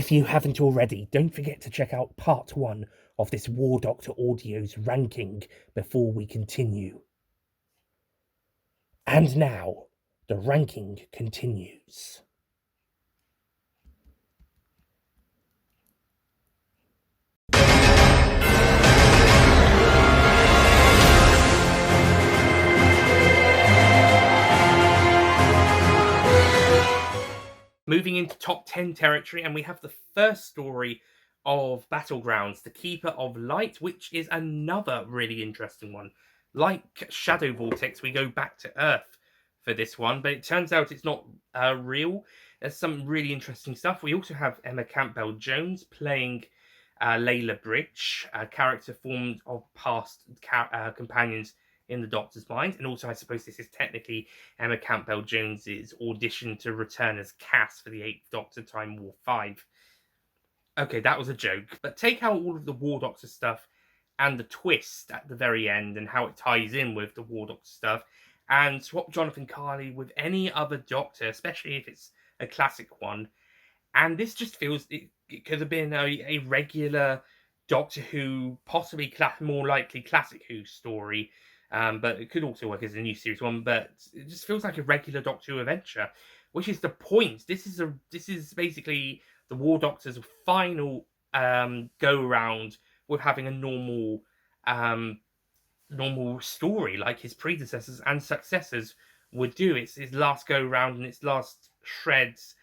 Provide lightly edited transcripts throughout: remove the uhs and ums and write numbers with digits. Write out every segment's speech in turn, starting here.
If you haven't already, don't forget to check out part 1 of this War Doctor Audio's ranking before we continue. And now, the ranking continues. Moving into top 10 territory, and we have the first story of Battlegrounds, The Keeper of Light, which is another really interesting one. Like Shadow Vortex, we go back to Earth for this one, but it turns out it's not real. There's some really interesting stuff. We also have Emma Campbell-Jones playing Layla Bridge, a character formed of past companions in the Doctor's mind. And also, I suppose this is technically Emma Campbell-Jones's audition to return as Cass for the 8th Doctor Time War 5. Okay, that was a joke. But take out all of the War Doctor stuff and the twist at the very end and how it ties in with the War Doctor stuff, and swap Jonathan Carley with any other Doctor, especially if it's a classic one. And this just feels it could have been a regular Doctor Who, possibly more likely Classic Who story. But it could also work as a new series one. But it just feels like a regular Doctor Who adventure, which is the point. This is basically the War Doctor's final go around with having a normal story like his predecessors and successors would do. It's his last go round and its last shreds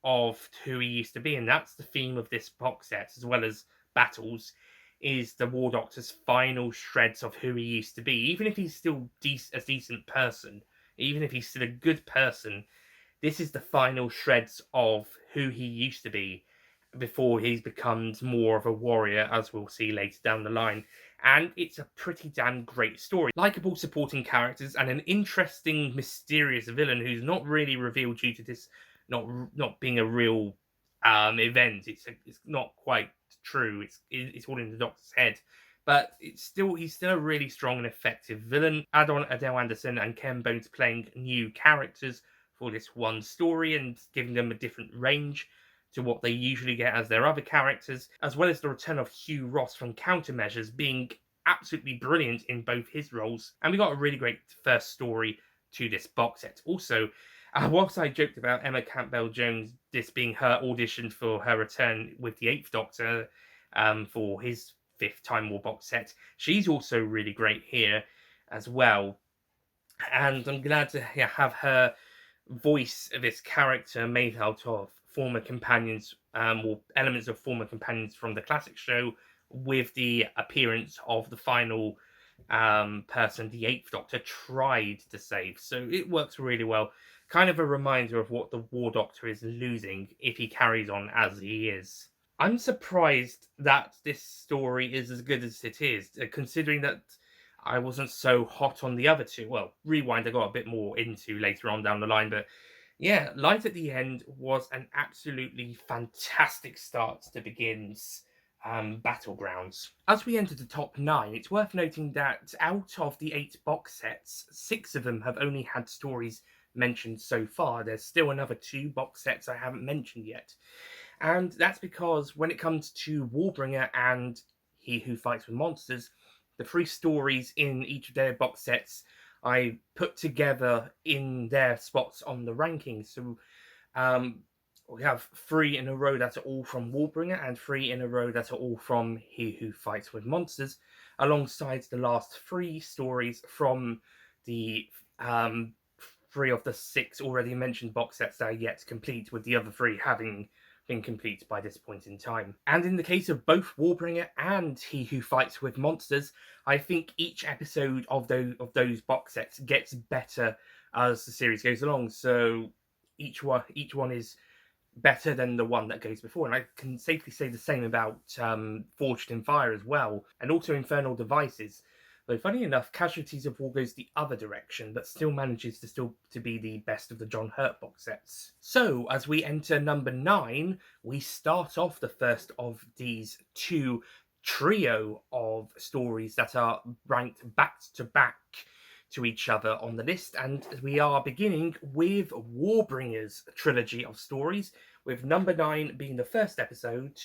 of who he used to be, and that's the theme of this box set, as well as Battles, is the War Doctor's final shreds of who he used to be. Even if he's still a decent person, even if he's still a good person, this is the final shreds of who he used to be before he becomes more of a warrior, as we'll see later down the line. And it's a pretty damn great story. Likeable supporting characters and an interesting, mysterious villain who's not really revealed due to this not being a real event. It's not quite true. It's all in the Doctor's head, but he's still a really strong and effective villain. Add on Adele Anderson and Ken Bones playing new characters for this one story and giving them a different range to what they usually get as their other characters, as well as the return of Hugh Ross from Countermeasures being absolutely brilliant in both his roles. And we got a really great first story to this box set. Also, whilst I joked about Emma Campbell-Jones, this being her audition for her return with the 8th Doctor for his 5th Time War box set, she's also really great here as well. And I'm glad to have her voice this character made out of former companions, or elements of former companions from the classic show, with the appearance of the final person the 8th Doctor tried to save. So it works really well. Kind of a reminder of what the War Doctor is losing if he carries on as he is. I'm surprised that this story is as good as it is, considering that I wasn't so hot on the other two. Well, Rewind I got a bit more into later on down the line, but yeah, Light at the End was an absolutely fantastic start to Begin's Battlegrounds. As we enter the top 9, it's worth noting that out of the 8 box sets, 6 of them have only had stories mentioned so far. There's still another 2 box sets I haven't mentioned yet. And that's because when it comes to Warbringer and He Who Fights with Monsters, the 3 stories in each of their box sets I put together in their spots on the rankings. So we have 3 in a row that are all from Warbringer and 3 in a row that are all from He Who Fights with Monsters, alongside the last 3 stories from the 3 of the 6 already mentioned box sets that are yet to complete, with the other 3 having been complete by this point in time. And in the case of both Warbringer and He Who Fights with Monsters, I think each episode of those box sets gets better as the series goes along. So each one is better than the one that goes before. And I can safely say the same about Forged in Fire as well, and also Infernal Devices. Though funny enough, Casualties of War goes the other direction, but still manages to be the best of the John Hurt box sets. So, as we enter number 9, we start off the first of these 2 trio of stories that are ranked back to back to each other on the list, and we are beginning with Warbringer's trilogy of stories, with number 9 being the first episode,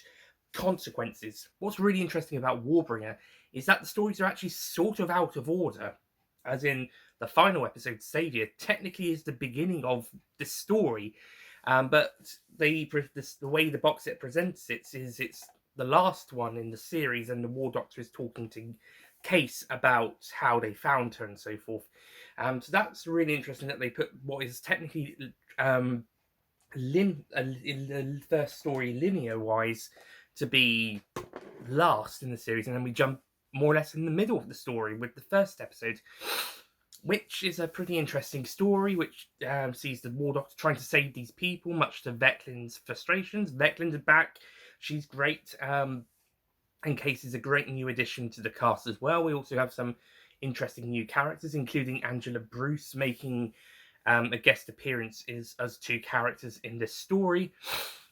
Consequences. What's really interesting about Warbringer is that the stories are actually sort of out of order, as in the final episode, Savior, technically is the beginning of the story, but the way the box set presents it is it's the last one in the series, and the War Doctor is talking to Case about how they found her and so forth. So that's really interesting that they put what is technically in the first story linear wise to be last in the series, and then we jump more or less in the middle of the story with the first episode, which is a pretty interesting story, which sees the War Doctor trying to save these people, much to Veclin's frustrations. Veclin's back. She's great. And Case is a great new addition to the cast as well. We also have some interesting new characters, including Angela Bruce making a guest appearance as two characters in this story,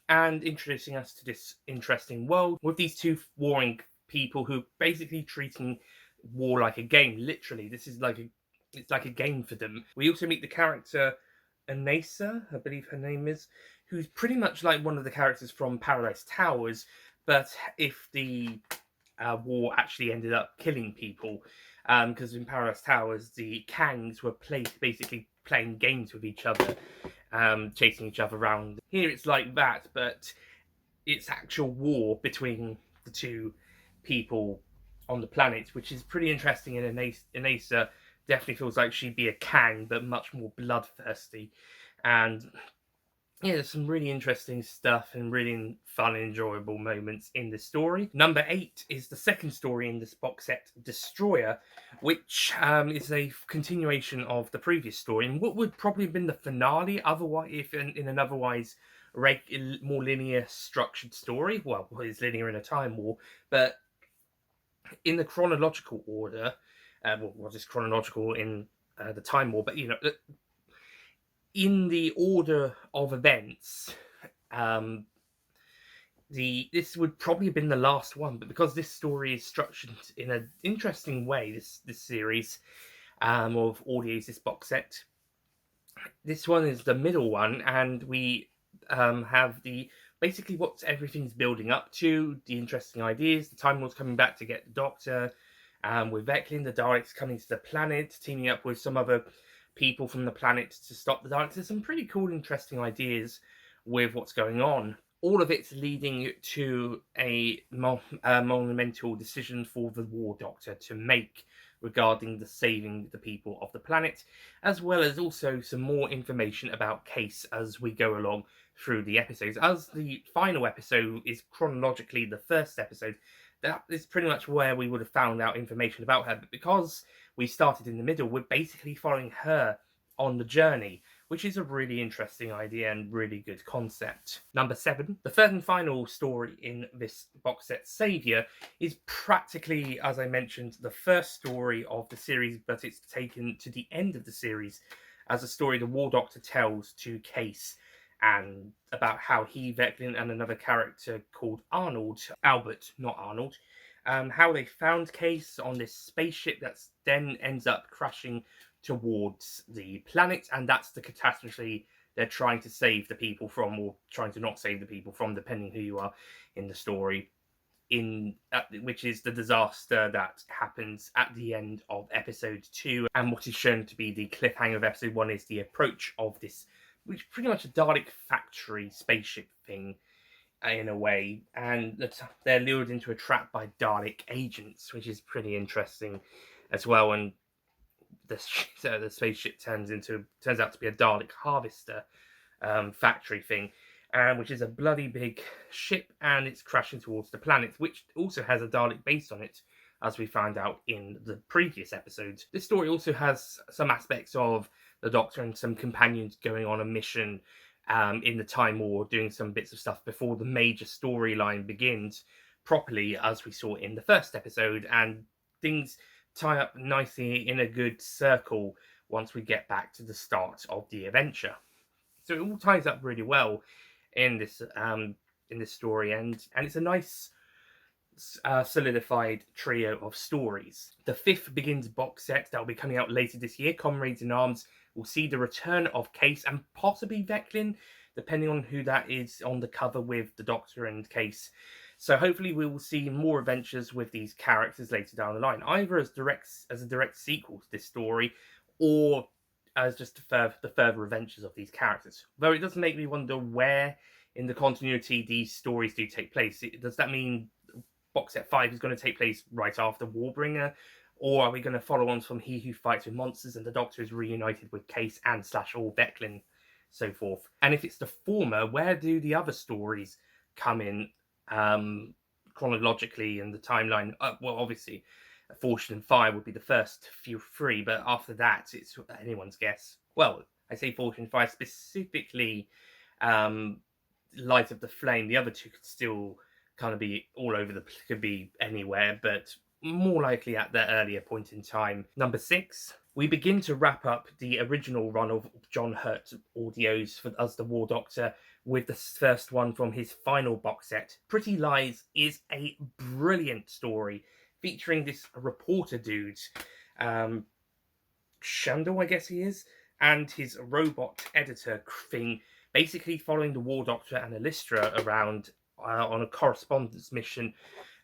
and introducing us to this interesting world with these two warring people who are basically treating war like a game. Literally, this is it's like a game for them. We also meet the character Anasa, I believe her name is, who's pretty much like one of the characters from Paradise Towers, but if the war actually ended up killing people, because in Paradise Towers the Kangs were basically playing games with each other, chasing each other around. Here it's like that, but it's actual war between the two people on the planet, which is pretty interesting. And Anasa definitely feels like she'd be a Kang, but much more bloodthirsty. And yeah, there's some really interesting stuff and really fun and enjoyable moments in the story. Number 8 is the second story in this box set, Destroyer, which is a continuation of the previous story, and what would probably have been the finale otherwise, if in an otherwise more linear structured story. Well, it's linear in a time war, but in the chronological order, it's chronological in the time war, but in the order of events, this would probably have been the last one, but because this story is structured in an interesting way, this series of audios, this box set, this one is the middle one, and we have basically what everything's building up to, the interesting ideas, the Time Lord's coming back to get the Doctor, with Veclin, the Daleks coming to the planet, teaming up with some other people from the planet to stop the Daleks. There's some pretty cool, interesting ideas with what's going on. All of it's leading to a monumental decision for the War Doctor to make regarding the saving the people of the planet, as well as also some more information about Case as we go along through the episodes. As the final episode is chronologically the first episode, that is pretty much where we would have found out information about her, but because we started in the middle, we're basically following her on the journey, which is a really interesting idea and really good concept. Number 7, the third and final story in this box set, Savior, is practically, as I mentioned, the first story of the series, but it's taken to the end of the series as a story the War Doctor tells to Case, and about how he, Veclin, and another character called Albert, not Arnold, how they found Case on this spaceship that then ends up crashing towards the planet, and that's the catastrophe they're trying to save the people from, or trying to not save the people from, depending who you are in the story, which is the disaster that happens at the end of episode 2, and what is shown to be the cliffhanger of episode 1 is the approach of this, which is pretty much a Dalek factory spaceship thing in a way, and they're lured into a trap by Dalek agents, which is pretty interesting as well. And the spaceship turns out to be a Dalek harvester factory thing, which is a bloody big ship, and it's crashing towards the planet, which also has a Dalek base on it, as we found out in the previous episodes. This story also has some aspects of the Doctor and some companions going on a mission in the Time War, doing some bits of stuff before the major storyline begins properly, as we saw in the first episode, and things tie up nicely in a good circle once we get back to the start of the adventure. So it all ties up really well in this story, and it's a nice solidified trio of stories. The fifth Begins box set that will be coming out later this year, Comrades in Arms, will see the return of Case and possibly Veclin, depending on who that is on the cover with the Doctor and Case. So hopefully we will see more adventures with these characters later down the line, either as a direct sequel to this story, or as just the further adventures of these characters. Though it does make me wonder where in the continuity these stories do take place. Does that mean box set 5 is going to take place right after Warbringer? Or are we going to follow on from He Who Fights with Monsters and the Doctor is reunited with Case and / or Veclin, so forth? And if it's the former, where do the other stories come in chronologically in the timeline? Well, obviously, Fortune and Fire would be the first few three, but after that, it's anyone's guess. Well, I say Fortune and Fire specifically, Light of the Flame. The other two could still kind of be all over the, could be anywhere, but more likely at the earlier point in time. Number 6, we begin to wrap up the original run of John Hurt audios as the War Doctor with the first one from his final box set. Pretty Lies is a brilliant story featuring this reporter dude, Shandor, I guess he is, and his robot editor thing, basically following the War Doctor and Elistra around on a correspondence mission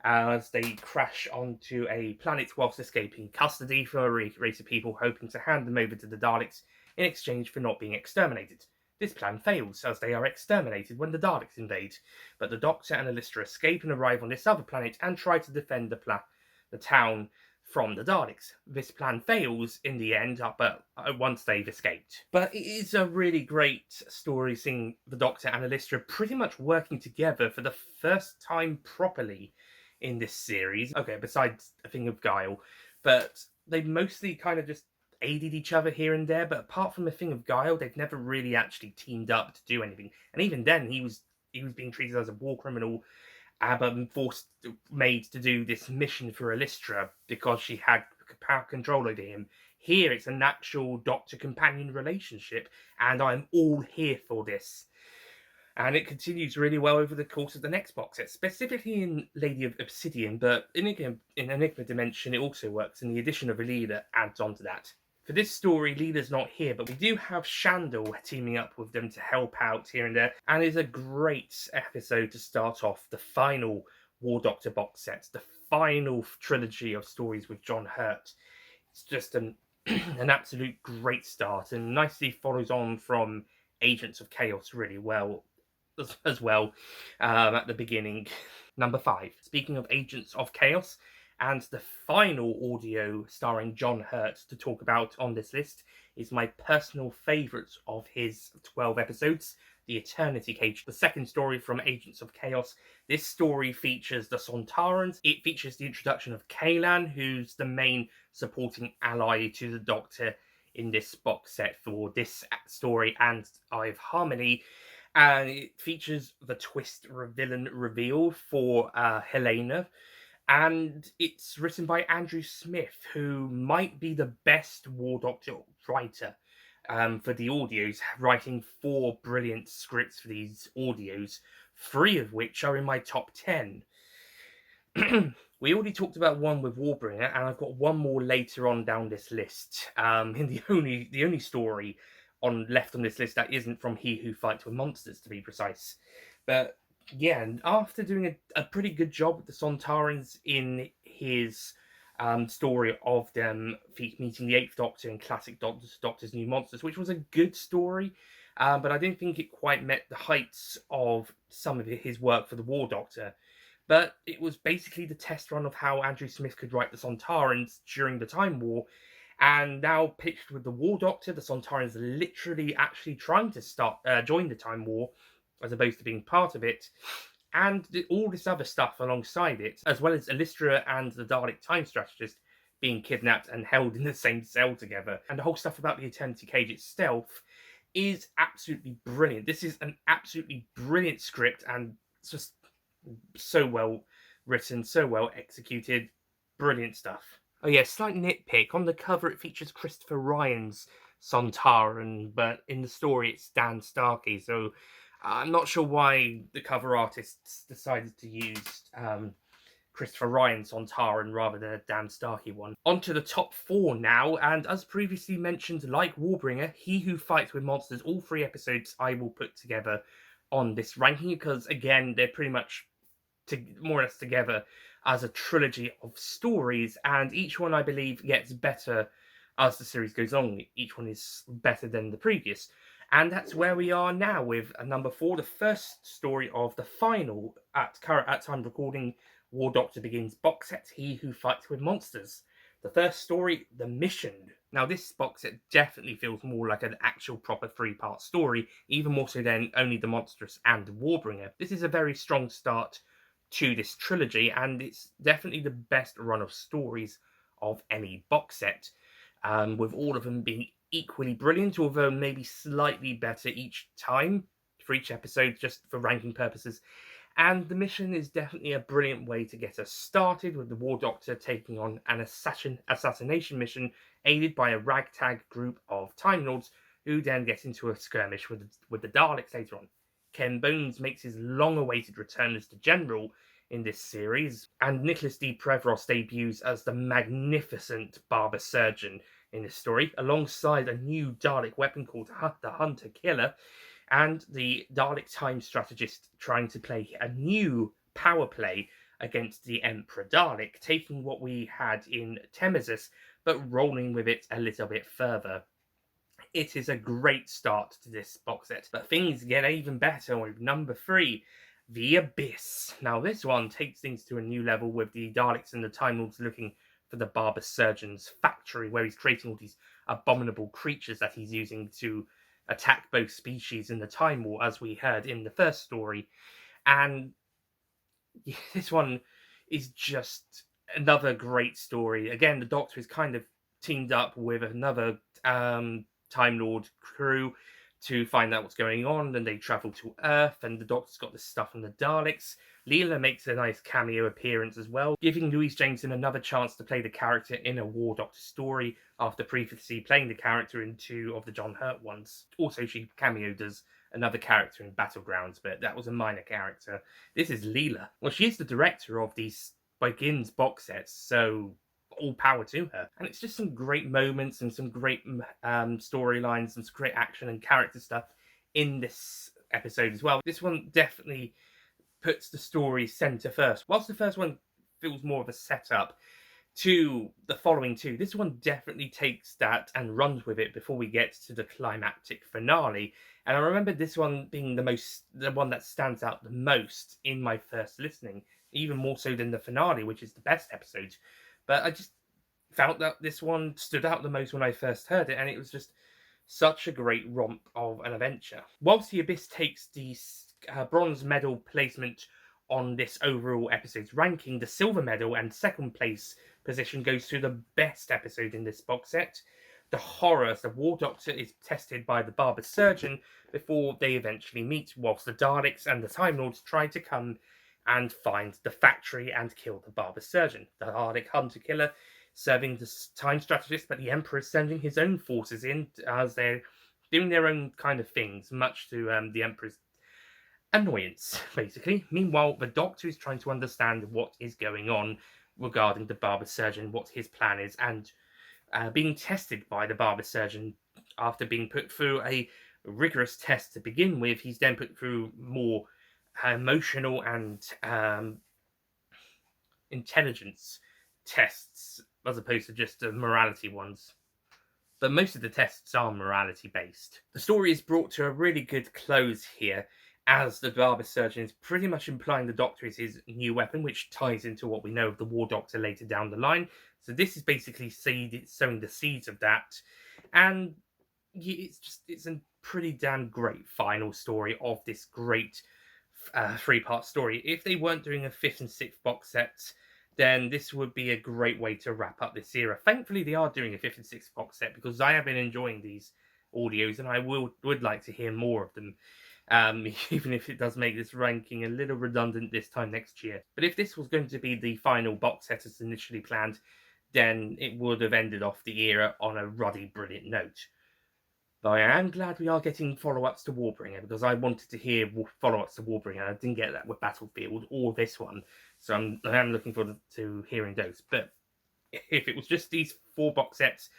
as they crash onto a planet whilst escaping custody from a race of people hoping to hand them over to the Daleks in exchange for not being exterminated. This plan fails as they are exterminated when the Daleks invade, but the Doctor and Elistra escape and arrive on this other planet and try to defend the town from the Daleks. This plan fails in the end, but once they've escaped. But it is a really great story seeing the Doctor and Elistra pretty much working together for the first time properly in this series. Okay, besides A Thing of Guile, but they mostly kind of just aided each other here and there, but apart from A Thing of Guile, they've never really actually teamed up to do anything. And even then, he was being treated as a war criminal, but made to do this mission for Elistra because she had power control over him. Here, it's an actual Doctor-companion relationship, and I'm all here for this. And it continues really well over the course of the next box set, specifically in Lady of Obsidian, but in Enigma Dimension, it also works, and the addition of Leela adds on to that. For this story, Leela's not here, but we do have Shandor teaming up with them to help out here and there, and it's a great episode to start off the final War Doctor box set, the final trilogy of stories with John Hurt. It's just an absolute great start, and nicely follows on from Agents of Chaos really well as well at the beginning. Number 5. Speaking of Agents of Chaos, and the final audio starring John Hurt to talk about on this list is my personal favourite of his 12 episodes, The Eternity Cage, the second story from Agents of Chaos. This story features the Sontarans. It features the introduction of Kaylan, who's the main supporting ally to the Doctor in this box set for this story and Eye of Harmony. And it features the twist villain reveal for Helena. And it's written by Andrew Smith, who might be the best War Doctor writer for the audios, writing 4 brilliant scripts for these audios, 3 of which are in my top 10. We already talked about one with Warbringer, and I've got one more later on down this list. In the only story left on this list that isn't from He Who Fights with Monsters, to be precise. But yeah, and after doing a pretty good job with the Sontarans in his story of them meeting the 8th Doctor and classic Doctor's New Monsters, which was a good story, but I didn't think it quite met the heights of some of his work for the War Doctor. But it was basically the test run of how Andrew Smith could write the Sontarans during the Time War. And now pitched with the War Doctor, the Sontarans are literally actually trying to join the Time War, as opposed to being part of it. And all this other stuff alongside it, as well as Elistra and the Dalek Time Strategist being kidnapped and held in the same cell together. And the whole stuff about the Eternity Cage itself is absolutely brilliant. This is an absolutely brilliant script, and it's just so well written, so well executed. Brilliant stuff. Oh yeah, slight nitpick. On the cover it features Christopher Ryan's Sontaran, but in the story it's Dan Starkey, so I'm not sure why the cover artists decided to use Christopher Ryan Sontaran rather than a Dan Starkey one. On to the top 4 now, and as previously mentioned, like Warbringer, He Who Fights with Monsters, all 3 episodes I will put together on this ranking because, again, they're pretty much more or less together as a trilogy of stories, and each one I believe gets better as the series goes on. Each one is better than the previous, and that's where we are now with number 4, the first story of the final at time recording War Doctor Begins box set, He Who Fights with Monsters. The first story, The Mission. Now, this box set definitely feels more like an actual proper 3-part story, even more so than only The Monstrous and Warbringer. This is a very strong start to this trilogy, and it's definitely the best run of stories of any box set, with all of them being equally brilliant, although maybe slightly better each time for each episode, just for ranking purposes. And The Mission is definitely a brilliant way to get us started, with the War Doctor taking on an assassination mission aided by a ragtag group of Time Lords, who then get into a skirmish with the Daleks later on. Ken Bones makes his long-awaited return as the General in this series, and Nicholas D. Prevros debuts as the magnificent Barber Surgeon in this story, alongside a new Dalek weapon called the Hunter Killer, and the Dalek time strategist trying to play a new power play against the Emperor Dalek, taking what we had in Temesis, but rolling with it a little bit further. It is a great start to this box set, but things get even better with number 3, The Abyss. Now, this one takes things to a new level, with the Daleks and the Time Lords looking for the Barber Surgeon's factory, where he's creating all these abominable creatures that he's using to attack both species in the Time War, as we heard in the first story. And this one is just another great story. Again, the Doctor is kind of teamed up with another Time Lord crew to find out what's going on, and they travel to Earth, and the Doctor's got this stuff from the Daleks. Leela makes a nice cameo appearance as well, giving Louise Jameson another chance to play the character in a War Doctor story after previously playing the character in 2 of the John Hurt ones. Also, she cameoed as another character in Battlegrounds, but that was a minor character. This is Leela. Well, she is the director of these Begins box sets, so all power to her. And it's just some great moments and some great storylines and some great action and character stuff in this episode as well. This one definitely puts the story center first. Whilst the first one feels more of a setup to the following 2, this one definitely takes that and runs with it before we get to the climactic finale. And I remember this one being the one that stands out the most in my first listening, even more so than the finale, which is the best episode. But I just felt that this one stood out the most when I first heard it, and it was just such a great romp of an adventure. Whilst The Abyss takes the bronze medal placement on this overall episode's ranking, the silver medal and second place position goes to the best episode in this box set. The horror, the War Doctor is tested by the Barber Surgeon before they eventually meet, whilst the Daleks and the Time Lords try to come and find the factory and kill the Barber Surgeon. The Dalek Hunter Killer serving the time strategist, but the Emperor is sending his own forces in as they're doing their own kind of things, much to the Emperor's annoyance, basically. Meanwhile, the Doctor is trying to understand what is going on regarding the Barber Surgeon, what his plan is, and being tested by the Barber Surgeon. After being put through a rigorous test to begin with, he's then put through more emotional and intelligence tests as opposed to just the morality ones. But most of the tests are morality based. The story is brought to a really good close here, as the Barber Surgeon is pretty much implying the Doctor is his new weapon, which ties into what we know of the War Doctor later down the line. So this is basically sowing the seeds of that, and it's a pretty damn great final story of this great 3-part story. If they weren't doing a 5th and 6th box set, then this would be a great way to wrap up this era. Thankfully, they are doing a 5th and 6th box set, because I have been enjoying these audios, and I would like to hear more of them. Even if it does make this ranking a little redundant this time next year. But if this was going to be the final box set as initially planned, then it would have ended off the era on a ruddy, brilliant note. Though I am glad we are getting follow-ups to Warbringer, because I wanted to hear follow-ups to Warbringer. I didn't get that with Battlefield or this one, so I am looking forward to hearing those. But if it was just these 4 box sets,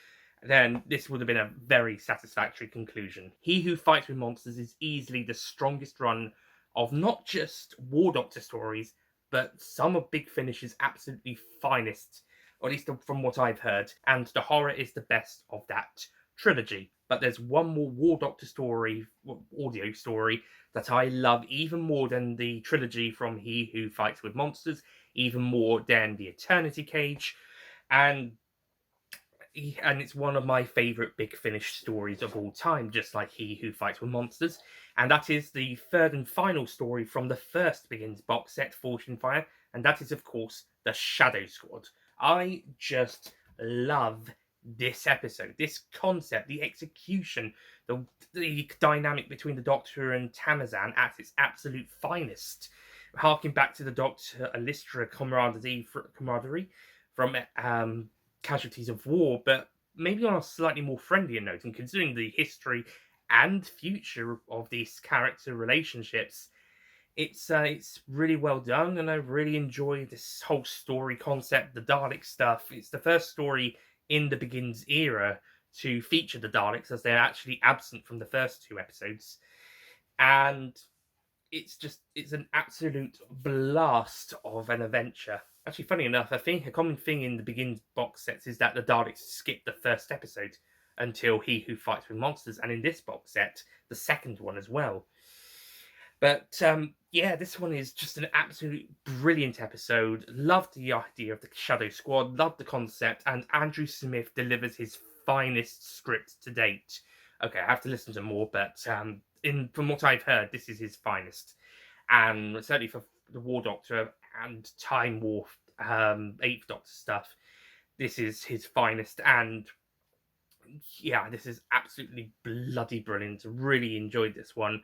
then this would have been a very satisfactory conclusion. He Who Fights with Monsters is easily the strongest run of not just War Doctor stories, but some of Big Finish's absolutely finest, or at least from what I've heard. And the horror is the best of that trilogy. But there's one more War Doctor story, audio story, that I love even more than the trilogy from He Who Fights with Monsters, even more than the Eternity Cage, and it's one of my favourite Big Finish stories of all time, just like He Who Fights with Monsters. And that is the third and final story from the first Begins box set, Fortune Fire, and that is, of course, the Shadow Squad. I just love this episode, this concept, the execution, the dynamic between the Doctor and Tamazan at its absolute finest. Harking back to the Doctor Alistra camaraderie from Casualties of War, but maybe on a slightly more friendlier note. And considering the history and future of these character relationships, it's really well done, and I really enjoy this whole story concept, the Dalek stuff. It's the first story in the Begins era to feature the Daleks, as they're actually absent from the first 2 episodes, and it's an absolute blast of an adventure. Actually, funny enough, I think a common thing in the Begins box sets is that the Daleks skip the first episode until He Who Fights with Monsters, and in this box set, the second one as well. But yeah, this one is just an absolute brilliant episode. Loved the idea of the Shadow Squad, loved the concept, and Andrew Smith delivers his finest script to date. Okay, I have to listen to more, but from what I've heard, this is his finest. And certainly for the War Doctor and Time War, Eighth Doctor stuff, this is his finest. And yeah, this is absolutely bloody brilliant. Really enjoyed this one.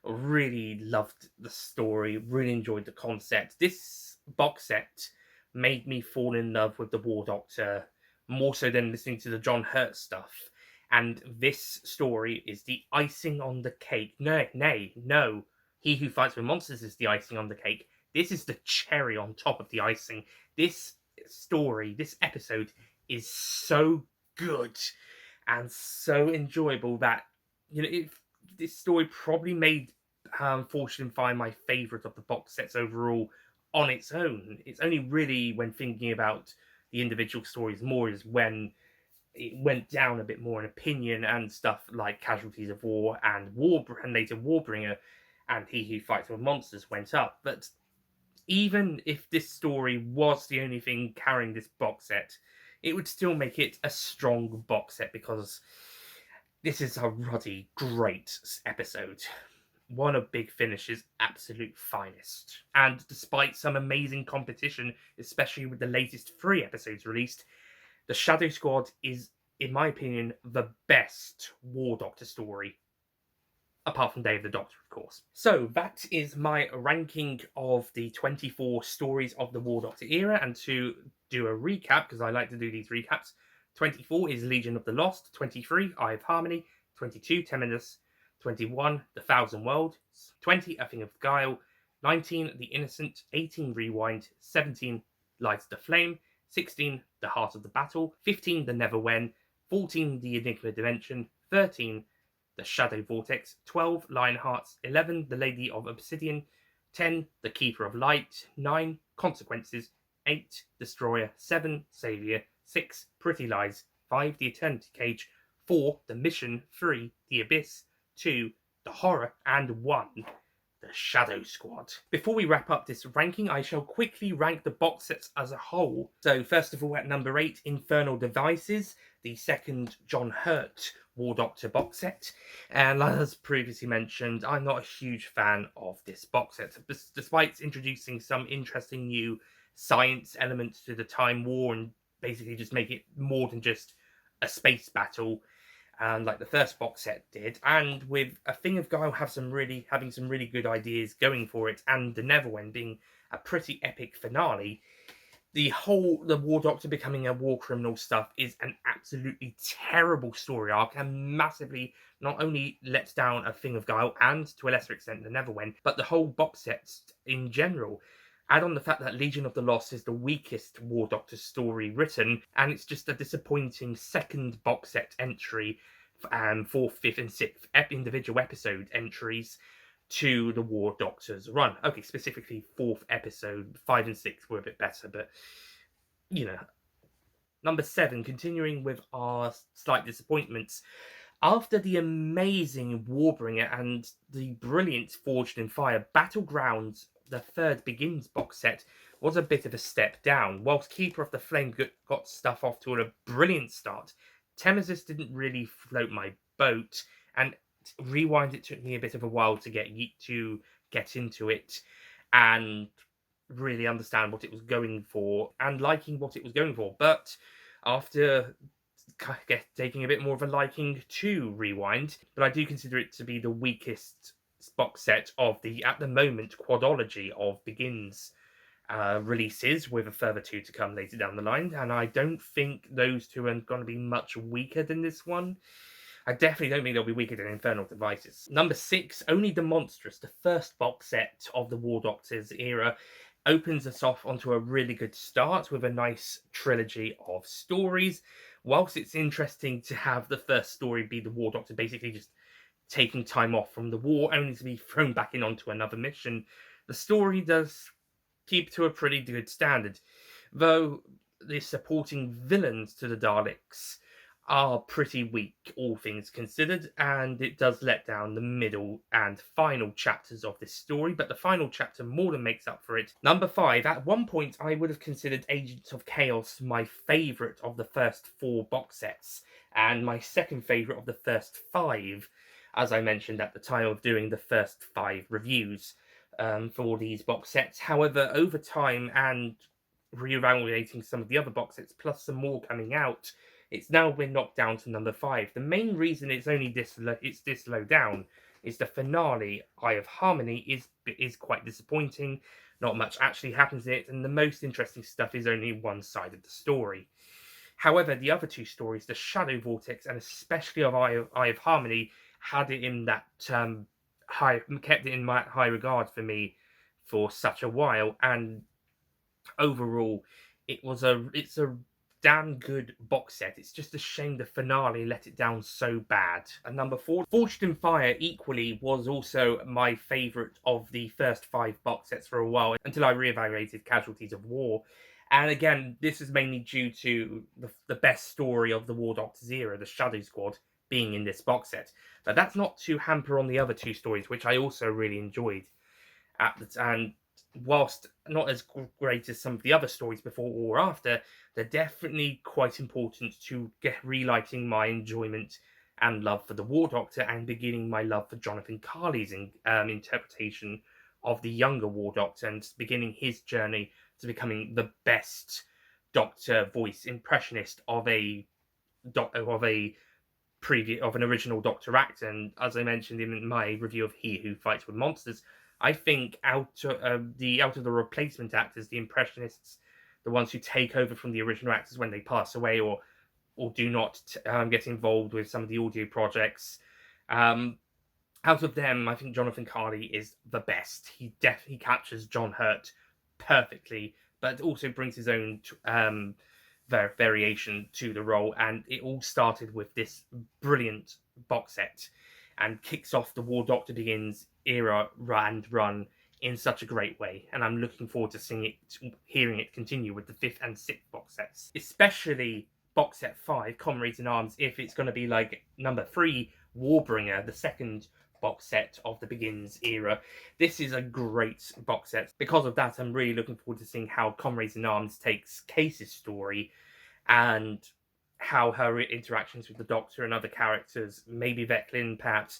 Really loved the story. Really enjoyed the concept. This box set made me fall in love with the War Doctor more so than listening to the John Hurt stuff. And this story is the icing on the cake. No. He Who Fights with Monsters is the icing on the cake. This is the cherry on top of the icing. This story, this episode, is so good and so enjoyable that this story probably made Fortune Fire my favourite of the box sets overall on its own. It's only really when thinking about the individual stories more is when it went down a bit more in opinion, and stuff like Casualties of War and later Warbringer and He Who Fights with Monsters went up. But even if this story was the only thing carrying this box set, it would still make it a strong box set, because this is a ruddy, great episode. One of Big Finish's absolute finest. And despite some amazing competition, especially with the latest 3 episodes released, the Shadow Squad is, in my opinion, the best War Doctor story. Apart from Day of the Doctor, of course. So that is my ranking of the 24 stories of the War Doctor era. And to do a recap, because I like to do these recaps, 24 is Legion of the Lost, 23, Eye of Harmony, 22, Temenus, 21, The Thousand Worlds, 20, A Thing of Guile, 19, The Innocent, 18, Rewind, 17, Lights the Flame, 16, The Heart of the Battle, 15, The Never When, 14, The Enigma Dimension, 13, The Shadow Vortex, 12, Lionhearts, 11, The Lady of Obsidian, 10, The Keeper of Light, 9, Consequences, 8, Destroyer, 7, Saviour, 6, Pretty Lies, 5, The Eternity Cage, 4, The Mission, 3, The Abyss, 2, The Horror, and 1, The Shadow Squad. Before we wrap up this ranking, I shall quickly rank the box sets as a whole. So first of all, at number 8, Infernal Devices, the second John Hurt War Doctor box set. And as previously mentioned, I'm not a huge fan of this box set, despite introducing some interesting new science elements to the Time War and basically just make it more than just a space battle, like the first box set did. And with A Thing of Guile having some really good ideas going for it, and the Neverwhen being a pretty epic finale, The War Doctor becoming a war criminal stuff is an absolutely terrible story arc and massively not only lets down A Thing of Guile and to a lesser extent the Neverwhen, but the whole box set in general. Add on the fact that Legion of the Lost is the weakest War Doctor story written, and it's just a disappointing second box set entry, fourth, fifth, and sixth individual episode entries to the War Doctor's run. Okay, specifically fourth episode, 5 and 6 were a bit better, but you know. Number 7, continuing with our slight disappointments. After the amazing Warbringer and the brilliant Forged in Fire, Battlegrounds, the third Begins box set, was a bit of a step down. Whilst Keeper of the Flame got stuff off to a brilliant start, Temesis didn't really float my boat, and Rewind, it took me a bit of a while to get into it and really understand what it was going for and liking what it was going for. But after taking a bit more of a liking to Rewind, but I do consider it to be the weakest box set of the, at the moment, quadology of Begins releases, with a further 2 to come later down the line, and I don't think those 2 are going to be much weaker than this one. I definitely don't think they'll be weaker than Infernal Devices. Number 6, Only the Monstrous, the first box set of the War Doctor's era, opens us off onto a really good start with a nice trilogy of stories. Whilst it's interesting to have the first story be the War Doctor basically just taking time off from the war only to be thrown back in onto another mission, the story does keep to a pretty good standard. Though the supporting villains to the Daleks are pretty weak, all things considered, and it does let down the middle and final chapters of this story, but the final chapter more than makes up for it. Number 5, at one point I would have considered Agents of Chaos my favourite of the first 4 box sets, and my second favourite of the first 5, as I mentioned at the time of doing the first 5 reviews for these box sets. However, over time and reevaluating some of the other box sets, plus some more coming out, it's now been knocked down to number 5. The main reason it's only this low down is the finale, Eye of Harmony, is quite disappointing. Not much actually happens in it, and the most interesting stuff is only one side of the story. However, the other 2 stories, the Shadow Vortex and especially of Eye of Harmony, had it in that kept it in my high regard for me for such a while, and overall, it's a damn good box set. It's just a shame the finale let it down so bad. And number 4, Forged in Fire, equally was also my favourite of the first 5 box sets for a while, until I reevaluated Casualties of War. And again, this is mainly due to the best story of the War Doctor's era, the Shadow Squad, being in this box set. But that's not to hamper on the other 2 stories, which I also really enjoyed and whilst not as great as some of the other stories before or after, they're definitely quite important to relighting my enjoyment and love for the War Doctor and beginning my love for Jonathan Carley's interpretation of the younger War Doctor and beginning his journey to becoming the best Doctor voice impressionist of an original Doctor actor. And as I mentioned in my review of He Who Fights with Monsters, I think out of the replacement actors, the impressionists, the ones who take over from the original actors when they pass away or do not get involved with some of the audio projects, out of them, I think Jonathan Carley is the best. He definitely captures John Hurt perfectly, but also brings his own variation to the role. And it all started with this brilliant box set and kicks off the War Doctor Begins era and run in such a great way, and I'm looking forward to hearing it continue with the 5th and 6th box sets, especially box set 5, Comrades in Arms, if it's going to be like number 3, Warbringer, the second box set of the Begins era. This is a great box set. Because of that, I'm really looking forward to seeing how Comrades in Arms takes Case's story and how her interactions with the Doctor and other characters, maybe Veclin perhaps,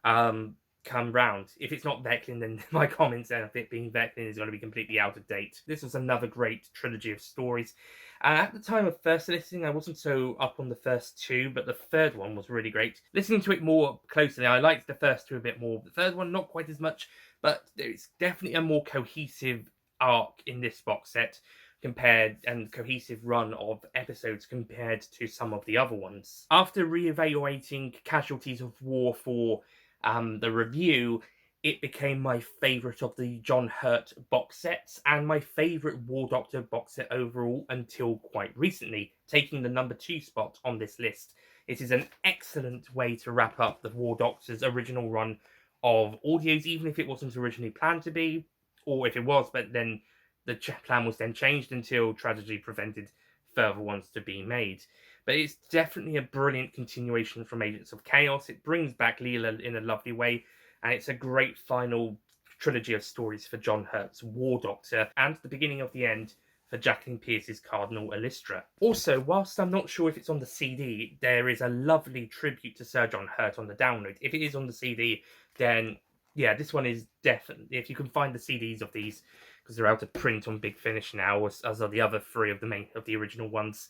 come round. If it's not Veclin, then my comments of it being Veclin is going to be completely out of date. This was another great trilogy of stories. At the time of first listening, I wasn't so up on the first 2, but the third one was really great. Listening to it more closely, I liked the first 2 a bit more. The third one, not quite as much, but it's definitely a more cohesive arc in this box set. compared and cohesive run of episodes compared to some of the other ones. After re-evaluating Casualties of War for the review, it became my favourite of the John Hurt box sets and my favourite War Doctor box set overall until quite recently, taking the number 2 spot on this list. It is an excellent way to wrap up the War Doctor's original run of audios, even if it wasn't originally planned to be, or if it was, but then the plan was then changed until tragedy prevented further ones to be made. But it's definitely a brilliant continuation from Agents of Chaos. It brings back Leela in a lovely way, and it's a great final trilogy of stories for John Hurt's War Doctor, and the beginning of the end for Jacqueline Pearce's Cardinal Elistra. Also, whilst I'm not sure if it's on the CD, there is a lovely tribute to Sir John Hurt on the download. If it is on the CD, then yeah, this one is definitely, if you can find the CDs of these, because they're out of print on Big Finish now, as are the other 3 of the original ones,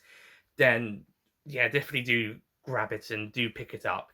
then yeah, definitely do grab it and do pick it up.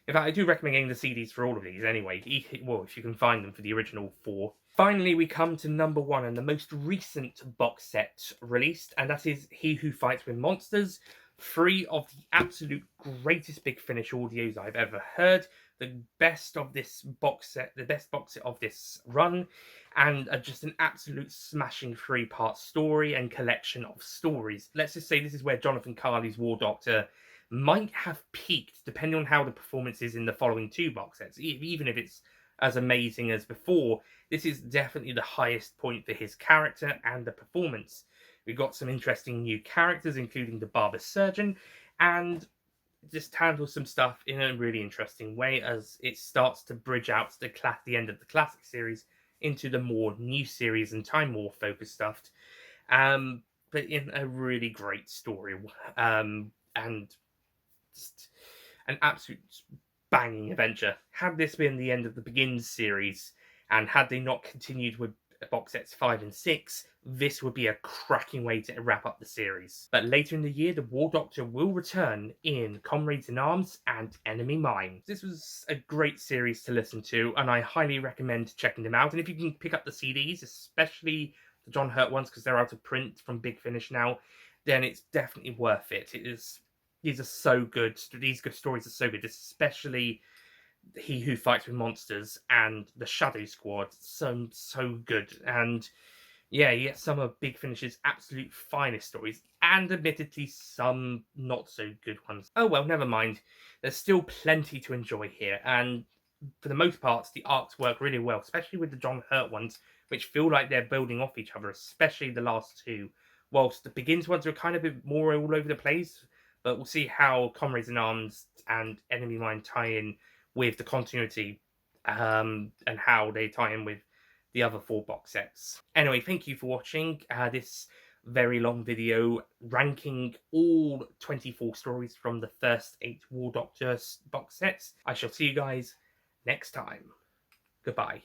In fact, I do recommend getting the CDs for all of these anyway, well, if you can find them for the original 4. Finally, we come to number 1 and the most recent box set released, and that is He Who Fights with Monsters. 3 of the absolute greatest Big Finish audios I've ever heard. The best of this box set, the best box set of this run, and just an absolute smashing 3-part story and collection of stories. Let's just say this is where Jonathan Carley's War Doctor might have peaked, depending on how the performance is in the following 2 box sets. Even if it's as amazing as before, this is definitely the highest point for his character and the performance. We've got some interesting new characters, including the Barber Surgeon, and just handles some stuff in a really interesting way as it starts to bridge out to the end of the classic series into the more new series and Time War focused stuff, but in a really great story, and just an absolute banging adventure. Had this been the end of the Begins series, and had they not continued with box sets 5 and 6, this would be a cracking way to wrap up the series. But later in the year, the War Doctor will return in Comrades in Arms and Enemy Mine. This was a great series to listen to, and I highly recommend checking them out. And if you can pick up the CDs, especially the John Hurt ones, because they're out of print from Big Finish now, then it's definitely worth it. These are so good. These good stories are so good, especially He Who Fights with Monsters and the Shadow Squad. So good. And yeah, you get some of Big Finish's absolute finest stories, and admittedly some not so good ones. Oh well, never mind. There's still plenty to enjoy here, and for the most part, the arcs work really well, especially with the John Hurt ones, which feel like they're building off each other, especially the last 2. Whilst the Begins ones are kind of a bit more all over the place, but we'll see how Comrades in Arms and Enemy Mine tie in with the continuity, and how they tie in with the other 4 box sets. Anyway, thank you for watching this very long video ranking all 24 stories from the first 8 War Doctor box sets. I shall see you guys next time. Goodbye.